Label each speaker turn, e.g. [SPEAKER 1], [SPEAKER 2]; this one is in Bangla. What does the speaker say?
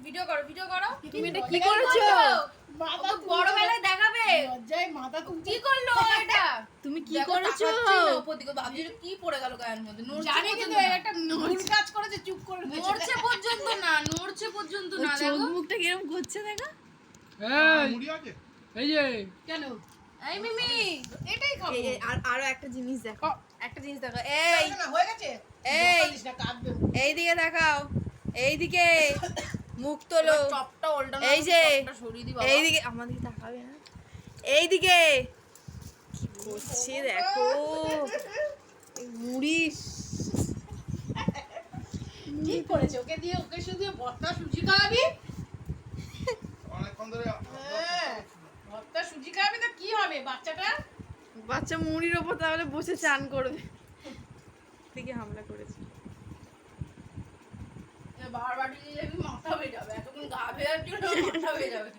[SPEAKER 1] ভিডিও করো
[SPEAKER 2] তুমি এটা কি করেছো?
[SPEAKER 1] মাথা বড় বেলায় দেখাবে
[SPEAKER 3] লজ্জায় মাথা
[SPEAKER 1] কি করলো এটা
[SPEAKER 2] তুমি কি করেছো?
[SPEAKER 1] ওপরদিকে ভাবছি কি পড়ে গেল গায়ের মধ্যে
[SPEAKER 3] জানি কিন্তু একটা ভুল কাজ করেছে, চুপ করে
[SPEAKER 1] নড়ছে পর্যন্ত না
[SPEAKER 2] চোখ
[SPEAKER 1] দেখো
[SPEAKER 2] মুখটা কিরকম করছে দেখো।
[SPEAKER 4] এই যে
[SPEAKER 3] কেন
[SPEAKER 1] এই মিমি
[SPEAKER 3] এটাই খাবো।
[SPEAKER 2] আরো একটা জিনিস দেখো।
[SPEAKER 1] একটা জিনিস দেখো এই
[SPEAKER 3] না হয়ে গেছে
[SPEAKER 1] এই
[SPEAKER 3] বলিস না, কাঁদবে।
[SPEAKER 1] এইদিকে দেখাও এইদিকে মুখ তোলো
[SPEAKER 3] চপটা উল্টানো,
[SPEAKER 1] এই যে
[SPEAKER 3] চপটা সরিয়ে দি বাবা।
[SPEAKER 1] এইদিকে আমাদের তাকাবে না এইদিকে কি করছে দেখো মুড়ি
[SPEAKER 3] কি করেছে ওকে দিয়ে? ওকে শুধু ভর্তা সুজি খাওয়াবি?
[SPEAKER 4] অনেকক্ষণ ধরে
[SPEAKER 3] হ্যাঁ, ভর্তা সুজি খাওয়াবি তো কি হবে বাচ্চাটা?
[SPEAKER 2] বাচ্চা মুড়ির ওপর তাহলে বসে চান করবে। থেকে হামলা করেছে।
[SPEAKER 3] বারবার দিয়ে যাবি মাথা হয়ে যাবে, এতক্ষণ গা ভেজার জন্য মাথা হয়ে যাবে।